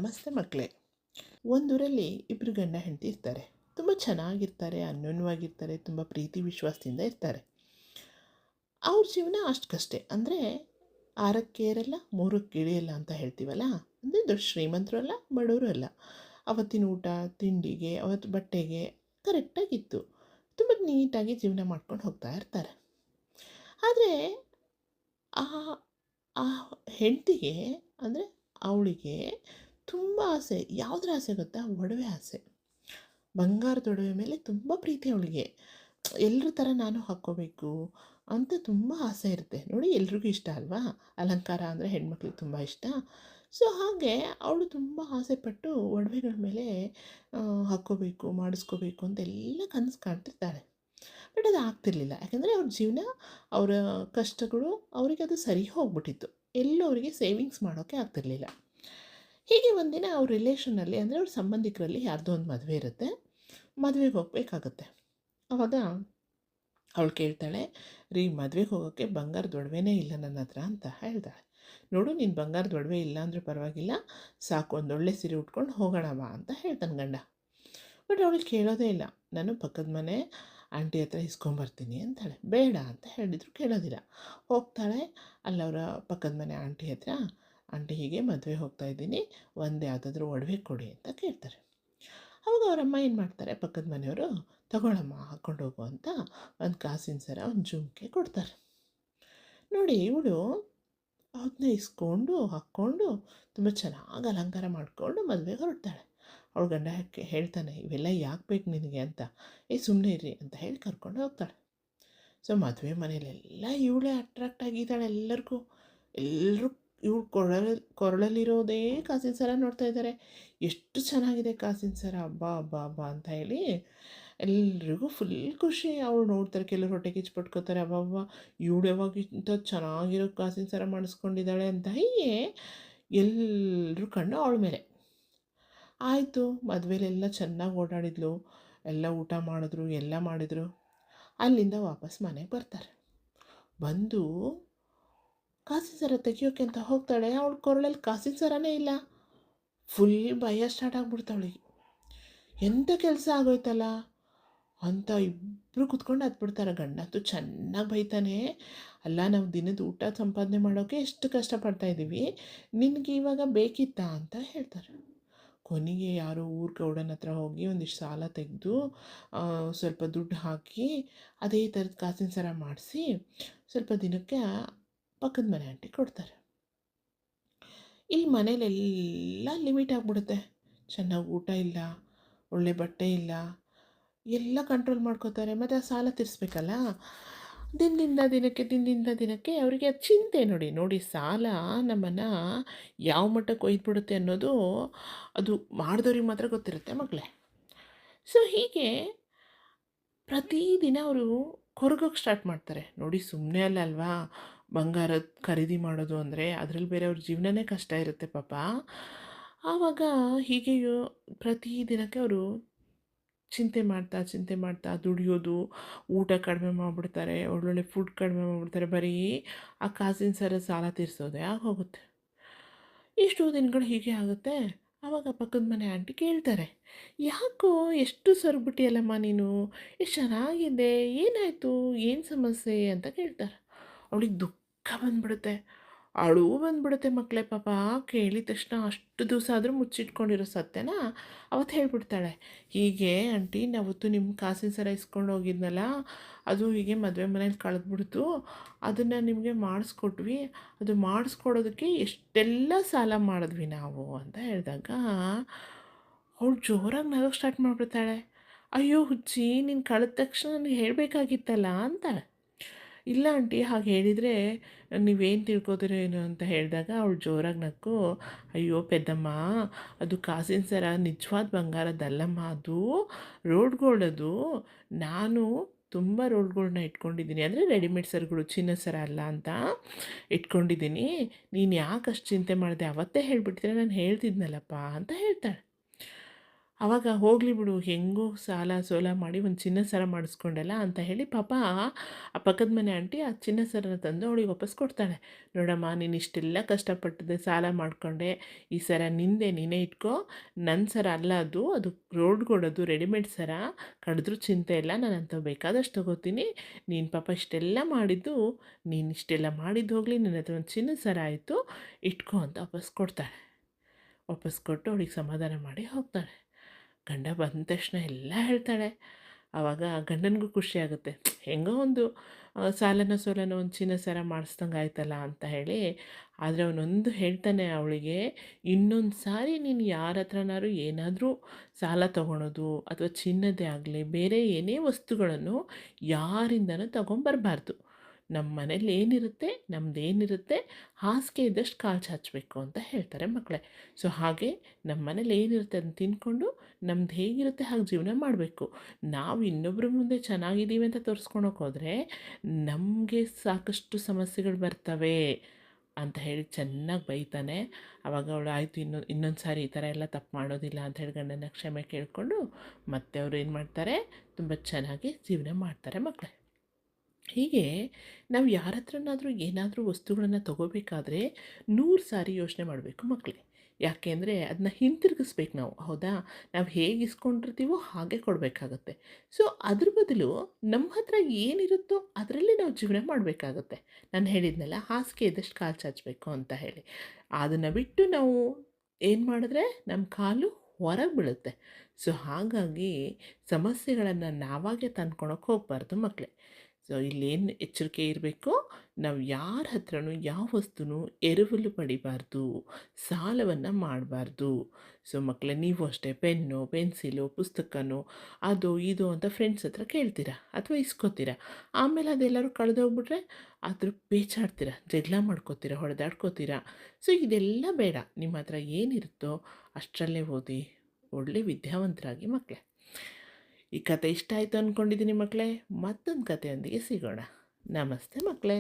ನಮಸ್ತೆ ಮಕ್ಕಳೇ. ಒಂದೂರಲ್ಲಿ ಇಬ್ಬರು ಗಂಡ ಹೆಂಡತಿ ಇರ್ತಾರೆ. ತುಂಬ ಚೆನ್ನಾಗಿರ್ತಾರೆ, ಅನ್ಯೋನ್ಯವಾಗಿರ್ತಾರೆ, ತುಂಬ ಪ್ರೀತಿ ವಿಶ್ವಾಸದಿಂದ ಇರ್ತಾರೆ. ಅವ್ರ ಜೀವನ ಅಷ್ಟಕ್ಕಷ್ಟೇ. ಅಂದರೆ 6ಕ್ಕೆ ಏರಲ್ಲ 3ಕ್ಕೆ ಇಳಿಯಲ್ಲ ಅಂತ ಹೇಳ್ತೀವಲ್ಲ. ಅಂದರೆ ದೊಡ್ಡ ಶ್ರೀಮಂತರು ಅಲ್ಲ, ಬಡವರು ಅಲ್ಲ. ಅವತ್ತಿನ ಊಟ ತಿಂಡಿಗೆ, ಅವತ್ತು ಬಟ್ಟೆಗೆ ಕರೆಕ್ಟಾಗಿತ್ತು. ತುಂಬ ನೀಟಾಗಿ ಜೀವನ ಮಾಡ್ಕೊಂಡು ಹೋಗ್ತಾ ಇರ್ತಾರೆ. ಆದರೆ ಆ ಆ ಹೆಂಡತಿಗೆ, ಅಂದರೆ ಅವಳಿಗೆ ತುಂಬ ಆಸೆ. ಯಾವುದ್ರ ಆಸೆ ಗೊತ್ತಾ? ಒಡವೆ ಆಸೆ. ಬಂಗಾರದ ಒಡವೆ ಮೇಲೆ ತುಂಬ ಪ್ರೀತಿ ಅವಳಿಗೆ. ಎಲ್ಲರ ಥರ ನಾನು ಹಾಕ್ಕೋಬೇಕು ಅಂತ ತುಂಬ ಆಸೆ ಇರುತ್ತೆ. ನೋಡಿ, ಎಲ್ರಿಗೂ ಇಷ್ಟ ಅಲ್ವಾ? ಅಲಂಕಾರ ಅಂದರೆ ಹೆಣ್ಮಕ್ಳಿಗೆ ತುಂಬ ಇಷ್ಟ. ಸೊ ಹಾಗೆ ಅವಳು ತುಂಬ ಆಸೆಪಟ್ಟು ಒಡವೆಗಳ ಮೇಲೆ ಹಾಕ್ಕೋಬೇಕು, ಮಾಡಿಸ್ಕೋಬೇಕು ಅಂತೆಲ್ಲ ಕನಸು ಕಾಣ್ತಿರ್ತಾಳೆ. ಬಟ್ ಅದು ಆಗ್ತಿರ್ಲಿಲ್ಲ. ಯಾಕಂದರೆ ಅವ್ರ ಜೀವನ, ಅವರ ಕಷ್ಟಗಳು ಅವರಿಗೆ ಅದು ಸರಿ ಹೋಗ್ಬಿಟ್ಟಿತ್ತು. ಎಲ್ಲೂ ಅವರಿಗೆ ಸೇವಿಂಗ್ಸ್ ಮಾಡೋಕ್ಕೆ ಆಗ್ತಿರ್ಲಿಲ್ಲ. ಹೀಗೆ ಒಂದಿನ ಅವ್ರ ರಿಲೇಷನಲ್ಲಿ, ಅಂದರೆ ಅವ್ರ ಸಂಬಂಧಿಕರಲ್ಲಿ ಯಾರ್ದೋ ಒಂದು ಮದುವೆ ಇರುತ್ತೆ. ಮದುವೆಗೆ ಹೋಗಬೇಕಾಗತ್ತೆ. ಆವಾಗ ಅವಳು ಕೇಳ್ತಾಳೆ, ರೀ, ಮದುವೆಗೆ ಹೋಗೋಕ್ಕೆ ಬಂಗಾರದ ಒಡವೆನೇ ಇಲ್ಲ ನನ್ನ ಹತ್ರ ಅಂತ ಹೇಳ್ತಾಳೆ. ನೋಡು, ನೀನು ಬಂಗಾರದ ಒಡವೆ ಇಲ್ಲ ಅಂದರೂ ಪರವಾಗಿಲ್ಲ, ಸಾಕು, ಒಂದೊಳ್ಳೆ ಸೀರೆ ಉಟ್ಕೊಂಡು ಹೋಗೋಣ ಬಾ ಅಂತ ಹೇಳ್ತಾನೆ ಗಂಡ. ಬಟ್ ಅವಳು ಕೇಳೋದೇ ಇಲ್ಲ. ನಾನು ಪಕ್ಕದ ಮನೆ ಆಂಟಿ ಹತ್ರ ಇಸ್ಕೊಂಬರ್ತೀನಿ ಅಂತಾಳೆ. ಬೇಡ ಅಂತ ಹೇಳಿದ್ರು ಕೇಳೋದಿಲ್ಲ. ಹೋಗ್ತಾಳೆ. ಅಲ್ಲವರ ಪಕ್ಕದ ಮನೆ ಆಂಟಿ ಹತ್ರ, ಆಂಟಿ, ಹೀಗೆ ಮದುವೆ ಹೋಗ್ತಾ ಇದ್ದೀನಿ, ಒಂದು ಯಾವುದಾದ್ರೂ ಒಡವೆ ಕೊಡಿ ಅಂತ ಕೇಳ್ತಾರೆ. ಅವಾಗ ಅವರಮ್ಮ ಏನು ಮಾಡ್ತಾರೆ, ಪಕ್ಕದ ಮನೆಯವರು, ತಗೊಳಮ್ಮ ಹಾಕ್ಕೊಂಡು ಹೋಗು ಅಂತ ಒಂದು ಕಾಸಿನ ಸರ, ಒಂದು ಜುಮ್ಕೆ ಕೊಡ್ತಾರೆ. ನೋಡಿ, ಇವಳು ಅದನ್ನ ಇಸ್ಕೊಂಡು ಹಾಕ್ಕೊಂಡು ತುಂಬ ಚೆನ್ನಾಗಿ ಅಲಂಕಾರ ಮಾಡಿಕೊಂಡು ಮದುವೆಗೆ ಹೊರಡ್ತಾಳೆ. ಅವಳು ಗಂಡ ಹೇಳ್ತಾನೆ, ಇವೆಲ್ಲ ಯಾಕೆ ಬೇಕು ನಿನಗೆ ಅಂತ. ಸುಮ್ಮನೆ ಇರ್ರಿ ಅಂತ ಹೇಳಿ ಕರ್ಕೊಂಡು ಹೋಗ್ತಾಳೆ. ಸೊ ಮದುವೆ ಮನೇಲೆಲ್ಲ ಇವಳೇ ಅಟ್ರಾಕ್ಟ್ ಆಗಿದ್ದಾಳೆ ಎಲ್ಲರಿಗೂ. ಎಲ್ಲರೂ ಇವಳು ಕೊರಳಲ್ಲಿರೋದೇ ಕಾಸಿನ ಸರ ನೋಡ್ತಾ ಇದ್ದಾರೆ. ಎಷ್ಟು ಚೆನ್ನಾಗಿದೆ ಕಾಸಿನ ಸರ, ಹಬ್ಬ ಹಬ್ಬ ಹಬ್ಬ ಅಂತ ಹೇಳಿ ಎಲ್ರಿಗೂ ಫುಲ್ ಖುಷಿ. ಅವಳು ನೋಡ್ತಾರೆ, ಕೆಲವರು ಹೊಟ್ಟೆ ಕಿಚ್ಚು ಪಟ್ಕೋತಾರೆ, ಅಬ್ಬಬ್ಬ, ಇವಳು ಯಾವಾಗ ಇಂಥ ಚೆನ್ನಾಗಿರೋ ಕಾಸಿನ ಸರ ಮಾಡಿಸ್ಕೊಂಡಿದ್ದಾಳೆ ಅಂತ. ಹೀಗೆ ಎಲ್ಲರೂ ಕಣ್ಣು ಅವಳ ಮೇಲೆ. ಆಯಿತು, ಮದುವೆಲೆಲ್ಲ ಚೆನ್ನಾಗಿ ಓಡಾಡಿದ್ಲು, ಎಲ್ಲ ಊಟ ಮಾಡಿದ್ರು, ಎಲ್ಲ ಮಾಡಿದ್ರು. ಅಲ್ಲಿಂದ ವಾಪಸ್ ಮನೆಗೆ ಬರ್ತಾರೆ. ಬಂದು ಕಾಸಿನ ಸರ ತೆಗಿಯೋಕೆ ಅಂತ ಹೋಗ್ತಾಳೆ. ಅವಳ ಕೊರಳಲ್ಲಿ ಕಾಸಿನ ಸರನೇ ಇಲ್ಲ. ಫುಲ್ ಭಯ ಸ್ಟಾರ್ಟ್ ಆಗ್ಬಿಡ್ತಾವಳಿಗೆ. ಎಂಥ ಕೆಲಸ ಆಗೋಯ್ತಲ್ಲ ಅಂತ ಇಬ್ಬರು ಕುತ್ಕೊಂಡು ಹತ್ಬಿಡ್ತಾರೆ. ಗಂಡಂತೂ ಚೆನ್ನಾಗಿ ಬೈತಾನೆ. ಅಲ್ಲ, ನಾವು ದಿನದ ಊಟ ಸಂಪಾದನೆ ಮಾಡೋಕ್ಕೆ ಎಷ್ಟು ಕಷ್ಟಪಡ್ತಾ ಇದ್ದೀವಿ, ನಿನಗೆ ಇವಾಗ ಬೇಕಿತ್ತಾ ಅಂತ ಹೇಳ್ತಾರೆ. ಕೊನೆಗೆ ಯಾರೋ ಊರ ಗೌಡನ ಹತ್ರ ಹೋಗಿ ಒಂದಿಷ್ಟು ಸಾಲ ತೆಗೆದು ಸ್ವಲ್ಪ ದುಡ್ಡು ಹಾಕಿ ಅದೇ ಥರದ ಕಾಸಿನ ಸರ ಮಾಡಿಸಿ ಸ್ವಲ್ಪ ದಿನಕ್ಕೆ ಪಕ್ಕದ ಮನೆ ಆಂಟಿ ಕೊಡ್ತಾರೆ. ಇಲ್ಲಿ ಮನೇಲೆಲ್ಲ ಲಿಮಿಟ್ ಆಗಿಬಿಡುತ್ತೆ. ಚೆನ್ನಾಗಿ ಊಟ ಇಲ್ಲ, ಒಳ್ಳೆ ಬಟ್ಟೆ ಇಲ್ಲ, ಎಲ್ಲ ಕಂಟ್ರೋಲ್ ಮಾಡ್ಕೋತಾರೆ. ಮತ್ತು ಆ ಸಾಲ ತೀರಿಸ್ಬೇಕಲ್ಲ. ದಿನದಿಂದ ದಿನಕ್ಕೆ ಅವರಿಗೆ ಅದು ಚಿಂತೆ. ನೋಡಿ ಸಾಲ ನಮ್ಮನ್ನು ಯಾವ ಮಟ್ಟಕ್ಕೆ ಒಯ್ದುಬಿಡುತ್ತೆ ಅನ್ನೋದು ಅದು ಮಾಡಿದವ್ರಿಗೆ ಮಾತ್ರ ಗೊತ್ತಿರುತ್ತೆ ಮಕ್ಕಳೇ. ಸೊ ಹೀಗೆ ಪ್ರತಿದಿನ ಅವರು ಕೊರಗೋಕ್ಕೆ ಸ್ಟಾರ್ಟ್ ಮಾಡ್ತಾರೆ. ನೋಡಿ, ಸುಮ್ಮನೆ ಅಲ್ವಾ ಬಂಗಾರದ ಖರೀದಿ ಮಾಡೋದು ಅಂದರೆ, ಅದರಲ್ಲಿ ಬೇರೆ ಅವ್ರ ಜೀವನನೇ ಕಷ್ಟ ಇರುತ್ತೆ ಪಾಪ. ಆವಾಗ ಹೀಗೆಯೋ ಪ್ರತಿದಿನಕ್ಕೆ ಅವರು ಚಿಂತೆ ಮಾಡ್ತಾ ದುಡಿಯೋದು, ಊಟ ಕಡಿಮೆ ಮಾಡಿಬಿಡ್ತಾರೆ, ಒಳ್ಳೊಳ್ಳೆ ಫುಡ್ ಕಡಿಮೆ ಮಾಡಿಬಿಡ್ತಾರೆ. ಬರೀ ಆ ಕಾಸಿನ ಸರ ಸಾಲ ತೀರಿಸೋದೇ ಆಗೋಗುತ್ತೆ. ಇಷ್ಟು ದಿನಗಳು ಹೀಗೆ ಆಗುತ್ತೆ. ಆವಾಗ ಪಕ್ಕದ ಮನೆ ಆಂಟಿ ಕೇಳ್ತಾರೆ, ಯಾಕೋ ಎಷ್ಟು ಸೊರಗ್ಬಿಟ್ಟಿಯಲ್ಲಮ್ಮ ನೀನು, ಎಷ್ಟು ಚೆನ್ನಾಗಿದೆ, ಏನಾಯಿತು, ಏನು ಸಮಸ್ಯೆ ಅಂತ ಕೇಳ್ತಾರೆ. ಅವಳಿಗೆ ದುಃಖ ಬಂದ್ಬಿಡುತ್ತೆ, ಅಳು ಬಂದ್ಬಿಡುತ್ತೆ ಮಕ್ಕಳೇ. ಪಾಪ ಕೇಳಿದ ತಕ್ಷಣ ಅಷ್ಟು ದಿವಸ ಆದರೂ ಮುಚ್ಚಿಟ್ಕೊಂಡಿರೋ ಸತ್ಯನ ಅವತ್ತು ಹೇಳ್ಬಿಡ್ತಾಳೆ. ಹೀಗೆ ಆಂಟಿ, ನಾವತ್ತು ನಿಮ್ಮ ಕಾಸಿನ ಸರ ಇಸ್ಕೊಂಡು ಹೋಗಿದ್ನಲ್ಲ, ಅದು ಹೀಗೆ ಮದುವೆ ಮನೇಲಿ ಕಳೆದ್ಬಿಡ್ತು, ಅದನ್ನು ನಿಮಗೆ ಮಾಡಿಸ್ಕೊಟ್ವಿ. ಅದು ಮಾಡಿಸ್ಕೊಡೋದಕ್ಕೆ ಎಷ್ಟೆಲ್ಲ ಸಾಲ ಮಾಡಿದ್ವಿ ನಾವು ಅಂತ ಹೇಳಿದಾಗ ಅವಳು ಜೋರಾಗಿ ನಗೋಕ್ಕೆ ಸ್ಟಾರ್ಟ್ ಮಾಡಿಬಿಡ್ತಾಳೆ. ಅಯ್ಯೋ ಹುಚ್ಚಿ, ನೀನು ಕಳೆದ ತಕ್ಷಣ ನನಗೆ ಹೇಳಬೇಕಾಗಿತ್ತಲ್ಲ ಅಂತಾಳೆ. ಇಲ್ಲ ಆಂಟಿ, ಹಾಗೆ ಹೇಳಿದರೆ ನೀವೇನು ತಿಳ್ಕೊತೀರೋ ಏನು ಅಂತ ಹೇಳಿದಾಗ ಅವಳು ಜೋರಾಗಿ ನಕ್ಕು, ಅಯ್ಯೋ ಪೆದ್ದಮ್ಮ, ಅದು ಕಾಸಿನ ಸರ ನಿಜವಾದ ಬಂಗಾರದಲ್ಲಮ್ಮ, ಅದು ರೋಲ್ಡ್ ಗೋಲ್ಡ್. ಅದು ನಾನು ತುಂಬ ರೋಲ್ಡ್ ಗೋಲ್ಡನ್ನ ಇಟ್ಕೊಂಡಿದ್ದೀನಿ, ಅಂದರೆ ರೆಡಿಮೇಡ್ ಸರಗಳು, ಚಿನ್ನ ಸರ ಅಲ್ಲ ಅಂತ ಇಟ್ಕೊಂಡಿದ್ದೀನಿ. ನೀನು ಯಾಕೆ ಅಷ್ಟು ಚಿಂತೆ ಮಾಡಿದೆ, ಅವತ್ತೇ ಹೇಳಿಬಿಟ್ಟಿದ್ರೆ ನಾನು ಹೇಳ್ತಿದ್ನಲ್ಲಪ್ಪ ಅಂತ ಹೇಳ್ತಾಳೆ. ಆವಾಗ ಹೋಗಲಿ ಬಿಡು ಹೆಂಗೋ ಸಾಲ ಸೋಲ ಮಾಡಿ ಒಂದು ಚಿನ್ನದ ಸರ ಮಾಡಿಸ್ಕೊಂಡಲ್ಲ ಅಂತ ಹೇಳಿ ಪಾಪ ಆ ಪಕ್ಕದ ಮನೆ ಆಂಟಿ ಆ ಚಿನ್ನದ ಸರನ ತಂದು ಅವಳಿಗೆ ವಾಪಸ್ ಕೊಡ್ತಾಳೆ. ನೋಡಮ್ಮ ನೀನು ಇಷ್ಟೆಲ್ಲ ಕಷ್ಟಪಟ್ಟಿದ್ದೆ ಸಾಲ ಮಾಡಿಕೊಂಡೆ, ಈ ಸರ ನಿಂದೆ ನೀನೇ ಇಟ್ಕೋ, ನನ್ನ ಸರ ಅಲ್ಲ ಅದು, ಅದು ರೋಡ್ಗೊಡೋದು ರೆಡಿಮೇಡ್ ಸರ, ಕಡಿದ್ರೂ ಚಿಂತೆ ಇಲ್ಲ, ನಾನು ಅಂಥವು ಬೇಕಾದಷ್ಟು ತೊಗೋತೀನಿ, ನೀನು ಪಾಪ ಇಷ್ಟೆಲ್ಲ ಮಾಡಿದ್ದು, ನೀನು ಇಷ್ಟೆಲ್ಲ ಮಾಡಿದ್ದು ಹೋಗಲಿ, ನಿನ್ನ ಹತ್ರ ಒಂದು ಚಿನ್ನದ ಸರ ಆಯಿತು ಇಟ್ಕೋ ಅಂತ ವಾಪಸ್ ಕೊಡ್ತಾಳೆ. ವಾಪಸ್ ಕೊಟ್ಟು ಅವಳಿಗೆ ಸಮಾಧಾನ ಮಾಡಿ ಹೋಗ್ತಾಳೆ. ಗಂಡ ಬಂದ ತಕ್ಷಣ ಎಲ್ಲ ಹೇಳ್ತಾಳೆ. ಆವಾಗ ಗಂಡನಿಗೂ ಖುಷಿ ಆಗುತ್ತೆ, ಹೆಂಗೋ ಒಂದು ಸಾಲನ ಸೋಲನ ಒಂದು ಚಿನ್ನ ಸರ ಮಾಡಿಸ್ದಂಗೆ ಆಯ್ತಲ್ಲ ಅಂತ ಹೇಳಿ. ಆದರೆ ಅವನೊಂದು ಹೇಳ್ತಾನೆ ಅವಳಿಗೆ, ಇನ್ನೊಂದು ಸಾರಿ ನೀನು ಯಾರ ಹತ್ರನಾದ್ರು ಏನಾದರೂ ಸಾಲ ತೊಗೊಳೋದು ಅಥವಾ ಚಿನ್ನದೇ ಆಗಲಿ ಬೇರೆ ಏನೇ ವಸ್ತುಗಳನ್ನು ಯಾರಿಂದನೂ ತೊಗೊಂಬರ್ಬಾರ್ದು. ನಮ್ಮ ಮನೇಲಿ ಏನಿರುತ್ತೆ ನಮ್ಮದೇನಿರುತ್ತೆ ಹಾಸಿಗೆ ಇದ್ದಷ್ಟು ಕಾಲು ಚಾಚಬೇಕು ಅಂತ ಹೇಳ್ತಾರೆ ಮಕ್ಕಳೇ. ಸೊ ಹಾಗೆ ನಮ್ಮ ಮನೇಲಿ ಏನಿರುತ್ತೆ ಅದನ್ನ ತಿಂದ್ಕೊಂಡು ನಮ್ದು ಹೇಗಿರುತ್ತೆ ಹಾಗೆ ಜೀವನ ಮಾಡಬೇಕು. ನಾವು ಇನ್ನೊಬ್ಬರ ಮುಂದೆ ಚೆನ್ನಾಗಿದ್ದೀವಿ ಅಂತ ತೋರಿಸ್ಕೊಳಕ್ಕೆ ಹೋದರೆ ನಮಗೆ ಸಾಕಷ್ಟು ಸಮಸ್ಯೆಗಳು ಬರ್ತವೆ ಅಂತ ಹೇಳಿ ಚೆನ್ನಾಗಿ ಬೈತಾನೆ. ಆವಾಗ ಅವಳು ಆಯಿತು ಇನ್ನೊಂದು ಸಾರಿ ಈ ಥರ ಎಲ್ಲ ತಪ್ಪು ಮಾಡೋದಿಲ್ಲ ಅಂತ ಹೇಳಿ ಗಂಡನ ಕ್ಷಮೆ ಕೇಳಿಕೊಂಡು ಮತ್ತೆ ಅವರು ಏನು ಮಾಡ್ತಾರೆ, ತುಂಬ ಚೆನ್ನಾಗಿ ಜೀವನ ಮಾಡ್ತಾರೆ ಮಕ್ಕಳೇ. ಹೀಗೆ ನಾವು ಯಾರ ಹತ್ರನಾದರೂ ಏನಾದರೂ ವಸ್ತುಗಳನ್ನು ತಗೋಬೇಕಾದ್ರೆ 100 ಸಾರಿ ಯೋಚನೆ ಮಾಡಬೇಕು ಮಕ್ಕಳೇ. ಯಾಕೆ ಅಂದರೆ ಅದನ್ನ ಹಿಂತಿರುಗಿಸ್ಬೇಕು ನಾವು, ಹೌದಾ? ನಾವು ಹೇಗೆ ಇಸ್ಕೊಂಡಿರ್ತೀವೋ ಹಾಗೆ ಕೊಡಬೇಕಾಗತ್ತೆ. ಸೊ ಅದ್ರ ಬದಲು ನಮ್ಮ ಹತ್ರ ಏನಿರುತ್ತೋ ಅದರಲ್ಲಿ ನಾವು ಜೀವನ ಮಾಡಬೇಕಾಗತ್ತೆ. ನಾನು ಹೇಳಿದ್ನಲ್ಲ, ಹಾಸಿಗೆ ಇದ್ದಷ್ಟು ಕಾಲು ಚಾಚಬೇಕು ಅಂತ ಹೇಳಿ. ಅದನ್ನು ಬಿಟ್ಟು ನಾವು ಏನು ಮಾಡಿದ್ರೆ ನಮ್ಮ ಕಾಲು ಹೊರಗೆ ಬೀಳುತ್ತೆ. ಸೊ ಹಾಗಾಗಿ ಸಮಸ್ಯೆಗಳನ್ನು ನಾವಾಗೇ ತಂದ್ಕೊಳಕ್ಕೆ ಹೋಗಬಾರ್ದು ಮಕ್ಕಳೇ. ಸೊ ಇಲ್ಲೇನು ಎಚ್ಚರಿಕೆ ಇರಬೇಕು, ನಾವು ಯಾರ ಹತ್ರನೂ ಯಾವ ವಸ್ತುನೂ ಎರವಲು ಪಡಿಬಾರ್ದು, ಸಾಲವನ್ನು ಮಾಡಬಾರ್ದು. ಸೊ ಮಕ್ಕಳೇ, ನೀವು ಅಷ್ಟೇ ಪೆನ್ನು ಪೆನ್ಸಿಲು ಪುಸ್ತಕನೋ ಅದು ಇದು ಅಂತ ಫ್ರೆಂಡ್ಸ್ ಹತ್ರ ಕೇಳ್ತೀರಾ ಅಥವಾ ಇಸ್ಕೋತೀರಾ. ಆಮೇಲೆ ಅದೆಲ್ಲರೂ ಕಳೆದೋಗ್ಬಿಟ್ರೆ ಅದ್ರ ಪೇಚಾಡ್ತೀರ, ಜಗಳ ಮಾಡ್ಕೋತೀರ, ಹೊಡೆದಾಡ್ಕೋತೀರ. ಸೊ ಇದೆಲ್ಲ ಬೇಡ. ನಿಮ್ಮ ಹತ್ರ ಏನಿರುತ್ತೋ ಅಷ್ಟರಲ್ಲೇ ಓದಿ ಒಳ್ಳೆ ವಿದ್ಯಾವಂತರಾಗಿ ಮಕ್ಕಳೇ. ಈ ಕತೆ ಇಷ್ಟ ಆಯಿತು ಅಂದ್ಕೊಂಡಿದ್ದೀನಿ ಮಕ್ಕಳೇ. ಮತ್ತೊಂದು ಕಥೆಯೊಂದಿಗೆ ಸಿಗೋಣ. ನಮಸ್ತೆ ಮಕ್ಕಳೇ.